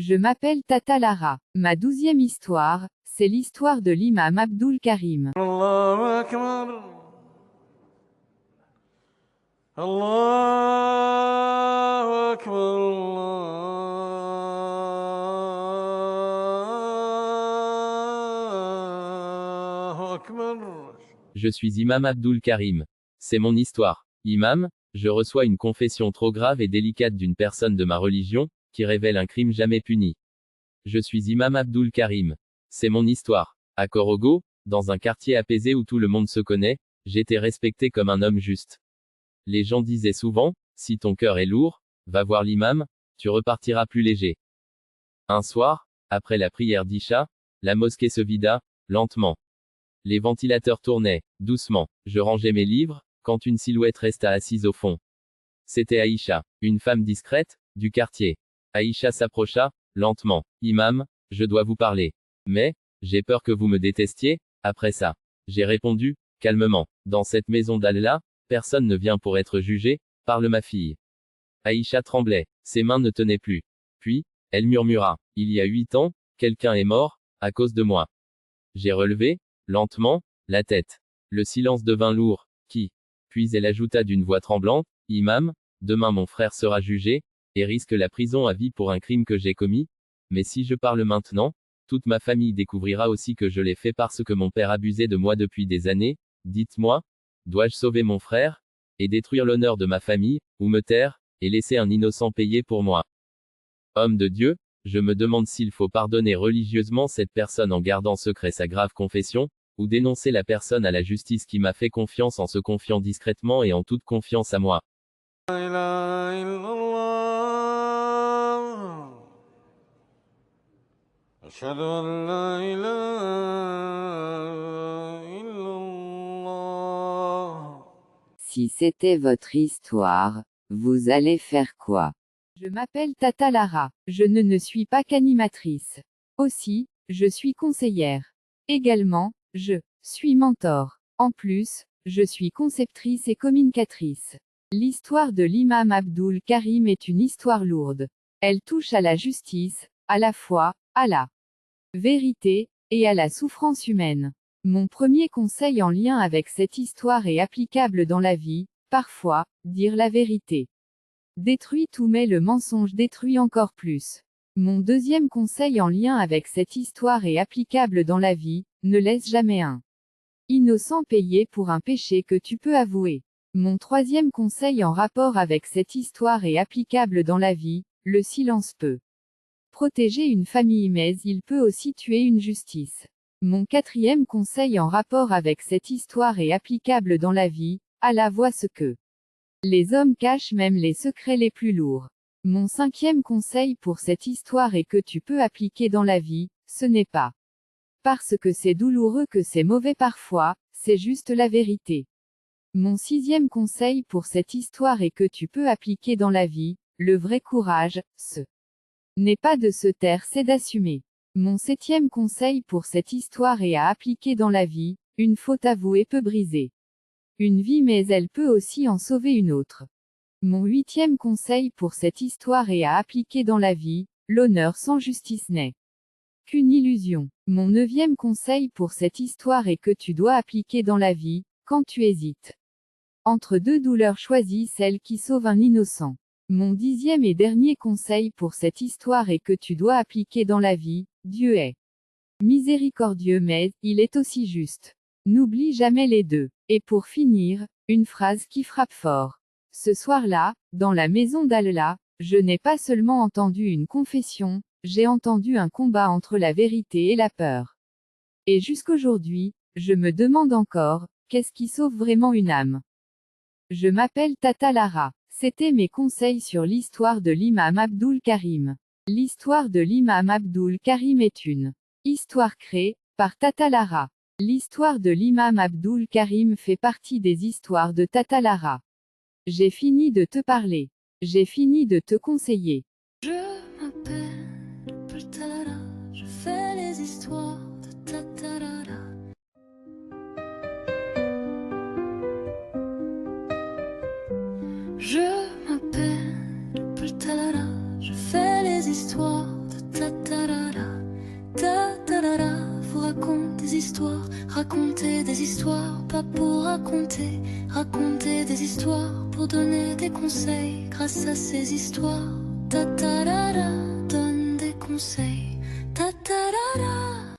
Je m'appelle Tata Lara. Ma 12e histoire, c'est l'histoire de l'imam Abdul Karim. الله أكبر الله أكبر الله أكبر. Je suis Imam Abdul Karim. C'est mon histoire. Imam, je reçois une confession trop grave et délicate d'une personne de ma religion, qui révèle un crime jamais puni. Je suis Imam Abdul Karim. C'est mon histoire. À Korogo, dans un quartier apaisé où tout le monde se connaît, j'étais respecté comme un homme juste. Les gens disaient souvent, si ton cœur est lourd, va voir l'imam, tu repartiras plus léger. Un soir, après la prière d'Isha, la mosquée se vida, lentement. Les ventilateurs tournaient, doucement. Je rangeais mes livres, quand une silhouette resta assise au fond. C'était Aïcha, une femme discrète, du quartier. Aïcha s'approcha, lentement. Imam, je dois vous parler. Mais, j'ai peur que vous me détestiez, après ça. J'ai répondu, calmement. Dans cette maison d'Allah, personne ne vient pour être jugé, parle ma fille. Aïcha tremblait, ses mains ne tenaient plus. Puis, elle murmura, il y a 8 ans, quelqu'un est mort, à cause de moi. J'ai relevé, lentement, la tête. Le silence devint lourd. Qui? Puis elle ajouta d'une voix tremblante, Imam, demain mon frère sera jugé, et risque la prison à vie pour un crime que j'ai commis. Mais si je parle maintenant, toute ma famille découvrira aussi que je l'ai fait parce que mon père abusait de moi depuis des années. Dites-moi, dois-je sauver mon frère, et détruire l'honneur de ma famille, ou me taire, et laisser un innocent payer pour moi? Homme de Dieu, je me demande s'il faut pardonner religieusement cette personne en gardant secret sa grave confession, ou dénoncer la personne à la justice qui m'a fait confiance en se confiant discrètement et en toute confiance à moi. لا إله إلا الله أشهد أن لا إله إلا الله. Si c'était votre histoire, vous allez faire quoi? Je m'appelle Tata Lara. Je ne suis pas qu'animatrice. Aussi, je suis conseillère. Également, je suis mentor. En plus, je suis conceptrice et communicatrice. L'histoire de l'imam Abdul Karim est une histoire lourde. Elle touche à la justice, à la foi, à la vérité, et à la souffrance humaine. Mon premier conseil en lien avec cette histoire est applicable dans la vie, parfois, dire la vérité détruit tout mais le mensonge détruit encore plus. Mon deuxième conseil en lien avec cette histoire est applicable dans la vie, ne laisse jamais un innocent payer pour un péché que tu peux avouer. Mon troisième conseil en rapport avec cette histoire est applicable dans la vie, le silence peut protéger une famille mais il peut aussi tuer une justice. Mon quatrième conseil en rapport avec cette histoire est applicable dans la vie, Allah voit ce que les hommes cachent même les secrets les plus lourds. Mon cinquième conseil pour cette histoire est que tu peux appliquer dans la vie, ce n'est pas parce que c'est douloureux que c'est mauvais parfois, c'est juste la vérité. Mon sixième conseil pour cette histoire est que tu peux appliquer dans la vie, le vrai courage, ce n'est pas de se taire, c'est d'assumer. Mon septième conseil pour cette histoire est à appliquer dans la vie, une faute avouée peut briser une vie mais elle peut aussi en sauver une autre. Mon huitième conseil pour cette histoire est à appliquer dans la vie, l'honneur sans justice n'est qu'une illusion. Mon neuvième conseil pour cette histoire est que tu dois appliquer dans la vie, quand tu hésites entre deux douleurs choisis celle qui sauve un innocent. Mon dixième et dernier conseil pour cette histoire est que tu dois appliquer dans la vie, Dieu est miséricordieux mais, il est aussi juste. N'oublie jamais les deux. Et pour finir, une phrase qui frappe fort. Ce soir-là, dans la maison d'Allah, je n'ai pas seulement entendu une confession, j'ai entendu un combat entre la vérité et la peur. Et jusqu'aujourd'hui, je me demande encore, qu'est-ce qui sauve vraiment une âme? Je m'appelle Tata Lara. C'était mes conseils sur l'histoire de l'imam Abdul Karim. L'histoire de l'imam Abdul Karim est une histoire créée par Tata Lara. L'histoire de l'imam Abdul Karim fait partie des histoires de Tata Lara. J'ai fini de te parler. J'ai fini de te conseiller. Je m'appelle Talala, je fais les histoires de Tatarara. Je m'appelle Talala, je fais les histoires de Tatarara. des histoires, raconter des histoires, pas pour raconter, raconter des histoires, pour donner des conseils, grâce à ces histoires, ta ta ra ra, donne des conseils.